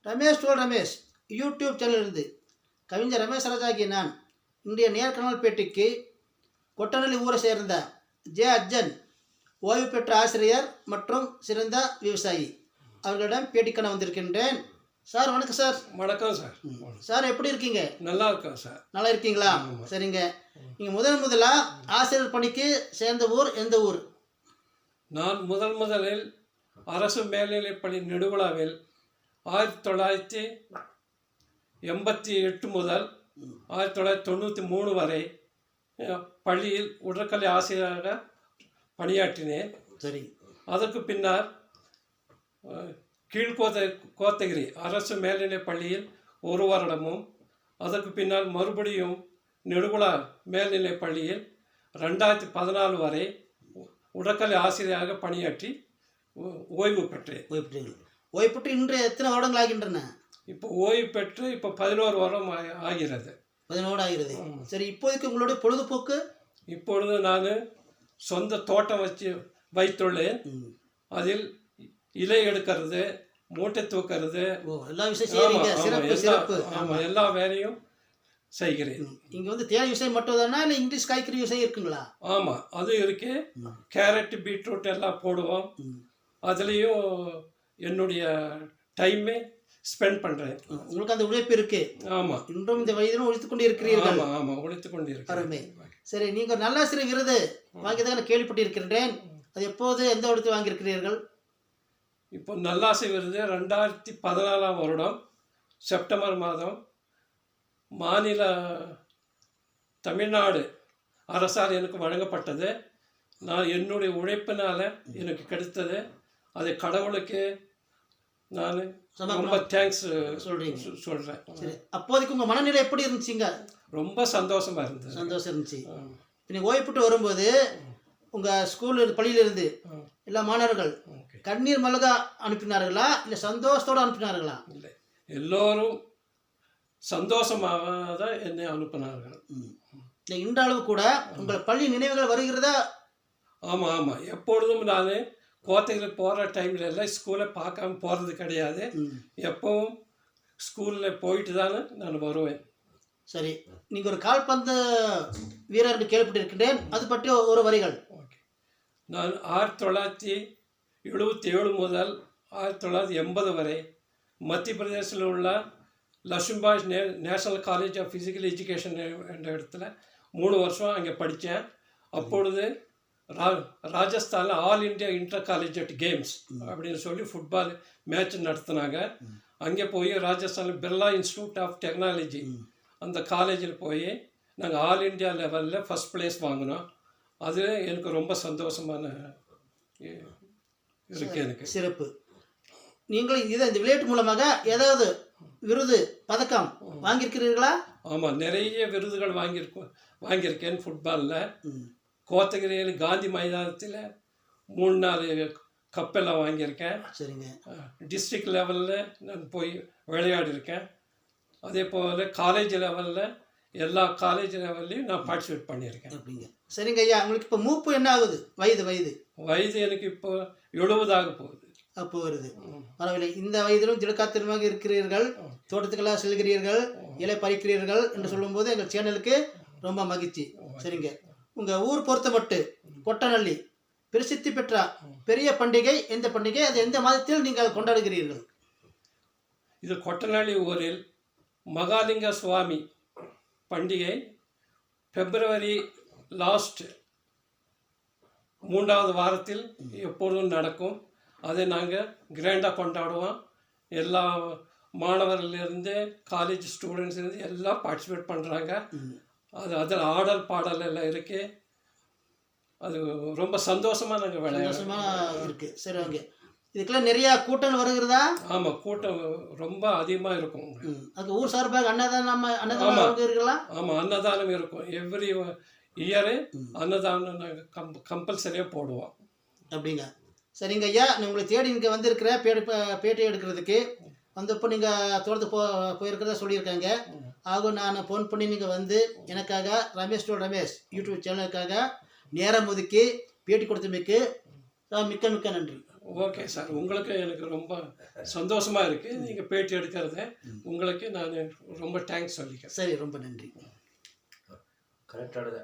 Ramesh toll Ramesh YouTube சேனலிலிருந்து கவிஞர் ரமேஷ் ராஜாகிய நான் இன்றைய நேர்காணல் பேட்டிக்கு கொட்டநல்லி ஊரை சேர்ந்த ஜே அர்ஜன் ஓய்வு பெற்ற ஆசிரியர் மற்றும் சிறந்த விவசாயி அவர்களிடம் பேட்டிக்கான வந்திருக்கின்றேன். சார் வணக்கம் சார். வணக்கம் சார். சார் எப்படி இருக்கீங்க? நல்லா இருக்கேன் சார். நல்லா இருக்கீங்களா? சரிங்க. நீங்கள் முதலாக ஆசிரியர் பணிக்கு சேர்ந்த ஊர் எந்த ஊர்? நான் முதலில் அரசு மேல்நிலைப்பள்ளி நெடுகுளாவில் 1988 முதல் 1993 வரை பள்ளியில் உடற்கல்வி ஆசிரியராக பணியாற்றினேன். சரி. அதற்கு பின்னர் கோத்தகிரி அரசு மேல்நிலைப் பள்ளியில் 1 வருடமும், அதற்கு பின்னால் மறுபடியும் நெடுகுளா மேல்நிலைப் பள்ளியில் 2014 வரை உடற்கல்வி ஆசிரியராக பணியாற்றி ஓய்வு பெற்றேன். ஓய்வு பெற்று இன்று எத்தனை வருடங்கள் ஆகின்றன? இப்போ ஓய்வு பெற்று இப்போ 11 வருடம் ஆகிறது. 11 ஆகிறது. சரி, இப்போதைக்கு உங்களுடைய பொழுதுபோக்கு? இப்பொழுது நான் சொந்த தோட்டம் வைத்துள்ளேன். அதில் இலை எடுக்கிறது, மூட்டை தூக்கிறது, எல்லா விஷயம் எல்லா வேலையும் செய்கிறேன். இங்கே வந்து தேவை விஷயம் மட்டும் தானா இல்லை இங்கிலீஷ் காய்கறி விஷயம் இருக்குங்களா? ஆமாம், அது இருக்கு. கேரட், பீட்ரூட் எல்லாம் போடுவோம். அதுலேயும் என்னுடைய டைமே ஸ்பெண்ட் பண்ணுறேன். உங்களுக்கு அந்த உழைப்பு இருக்கு? ஆமாம். இன்றும் இந்த வயதிலும் உழைத்து கொண்டு இருக்கிறீர்கள்? ஆமாம், உழைத்து கொண்டு இருக்கிறேன். சரி, நீங்கள் நல்லாசிரியர் விருது வாங்கியதாக நான் கேள்விப்பட்டிருக்கின்றேன். அது எப்போது, எந்த இடத்துல வாங்கியிருக்கிறீர்கள்? இப்போ நல்லாசிரியர் விருது 2014 வருடம் செப்டம்பர் மாதம் மாநில தமிழ்நாடு அரசால் எனக்கு வழங்கப்பட்டது. நான் என்னுடைய உழைப்பினால் எனக்கு கிடைத்தது. அதை கடவுளுக்கு நான் ரொம்ப தேங்க்ஸ் சொல்கிறேன். சரி, அப்போதைக்கு உங்கள் மனநிலை எப்படி இருந்துச்சுங்க? ரொம்ப சந்தோஷமாக இருந்தது. சந்தோஷம் இருந்துச்சு. நீங்கள் ஓய்வுட்டு வரும்போது உங்கள் ஸ்கூலில் பள்ளியிலிருந்து எல்லா மாணவர்கள் கண்ணீர் மல்க அனுப்பினார்களா இல்லை சந்தோஷத்தோடு அனுப்பினார்களா? இல்லை, எல்லோரும் சந்தோஷமாக தான் என்னை அனுப்பினார்கள். இந்த அளவு கூட உங்கள் பள்ளி நினைவுகள் வருகிறதா? ஆமாம், எப்பொழுதும் நான் கோத்தகிரி போகிற டைமில் எல்லாம் ஸ்கூலை பார்க்காம போகிறது கிடையாது. எப்பவும் ஸ்கூலில் போயிட்டு தானே நான் வருவேன். சரி, நீங்கள் ஒரு கால்பந்து வீரர்னு கேள்விப்பட்டிருக்கின்றேன், அது பற்றி ஒரு வரிகள். ஓகே. நான் 1977 முதல் 1980 வரை மத்திய பிரதேசத்தில் உள்ள Lakshmibai national college of physical education என்ற இடத்துல 3 வருஷம் அங்கே படித்தேன். அப்பொழுது ராஜஸ்தானில் all India inter collegiate games அப்படின்னு சொல்லி ஃபுட்பால் மேட்ச் நடத்தினாங்க. அங்கே போய் ராஜஸ்தானில் பிர்லா இன்ஸ்டியூட் ஆஃப் டெக்னாலஜி அந்த காலேஜில் போய் நாங்கள் ஆல் இண்டியா லெவலில் ஃபஸ்ட் ப்ளேஸ் வாங்கினோம். அது எனக்கு ரொம்ப சந்தோஷமான இருக்கு. எனக்கு சிறப்பு. நீங்கள் இந்த விளையாட்டு மூலமாக ஏதாவது விருது, பதக்கம் வாங்கியிருக்கிறீர்களா? ஆமாம், நிறைய விருதுகள் வாங்கியிருக்கேன். ஃபுட்பாலில் கோத்தகிரியில் காந்தி மைதானத்தில் 3-4 கப்பெல்லாம் வாங்கியிருக்கேன். சரிங்க. டிஸ்ட்ரிக்ட் லெவலில் நான் போய் விளையாடிருக்கேன். அதே போல் காலேஜ் லெவலில் எல்லா காலேஜ் லெவல்லையும் நான் பார்ட்டிசிபேட் பண்ணியிருக்கேன். அப்படிங்க. சரிங்க ஐயா, உங்களுக்கு இப்போ மூப்பு என்ன ஆகுது? வயது எனக்கு இப்போ 70 ஆக போகுது. அப்போ வருது. பரவாயில்லை. இந்த வயதிலும் திடக்காத்திரமாக இருக்கிறீர்கள், தோட்டத்துக்கெல்லாம் செல்கிறீர்கள், இலை பறிக்கிறீர்கள் என்று சொல்லும்போது எங்கள் சேனலுக்கு ரொம்ப மகிழ்ச்சி. சரிங்க, உங்கள் ஊர் பொறுத்த மட்டும் கொட்டநல்லி பிரசித்தி பெற்ற பெரிய பண்டிகை எந்த பண்டிகை? அது எந்த மாதத்தில் நீங்கள் கொண்டாடுகிறீர்கள்? இது கொட்டநல்லி ஊரில் மகாலிங்க சுவாமி பண்டிகை பிப்ரவரி லாஸ்ட் 3வது வாரத்தில் எப்பொழுதும் நடக்கும். அதை நாங்கள் கிராண்டாக கொண்டாடுவோம். எல்லா மாணவர்களிலிருந்து காலேஜ் ஸ்டூடெண்ட்ஸ்லேருந்து எல்லாம் பார்ட்டிசிபேட் பண்ணுறாங்க. அதில் ஆடல் பாடல் எல்லாம் இருக்கு. அது ரொம்ப சந்தோஷமாக நாங்கள் சந்தோஷமாக இருக்குது. சரி, ஓகே. இதுக்கெல்லாம் நிறையா கூட்டங்கள் வருகிறதா? ஆமாம், கூட்டம் ரொம்ப அதிகமாக இருக்கும். அது ஊர் சார்பாக அன்னதானம் இருக்குங்களா? ஆமாம், அன்னதானம் இருக்கும். எவ்ரி இயரு அன்னதானம் நாங்கள் கம்பல்சரியாக போடுவோம். அப்படிங்க. சரிங்க ஐயா, நான் உங்களை தேடி இங்கே வந்திருக்கிற பேட்டி எடுக்கிறதுக்கு வந்தப்போ நீங்கள் தோட்டத்துக்கு போயிருக்கிறதா சொல்லியிருக்காங்க. ஆகும், நான் ஃபோன் பண்ணி நீங்கள் வந்து எனக்காக ரமேஷ் டோல் ரமேஷ் யூடியூப் சேனலுக்காக நேரம் ஒதுக்கி பேட்டி கொடுத்தமைக்கு மிக்க நன்றி. ஓகே சார், உங்களுக்கு எனக்கு ரொம்ப சந்தோஷமாக இருக்குது நீங்கள் பேட்டி எடுக்கிறத. உங்களுக்கு நான் ரொம்ப தேங்க்ஸ் சொல்லிக்கிறேன். சரி, ரொம்ப நன்றி. கரெக்டானது.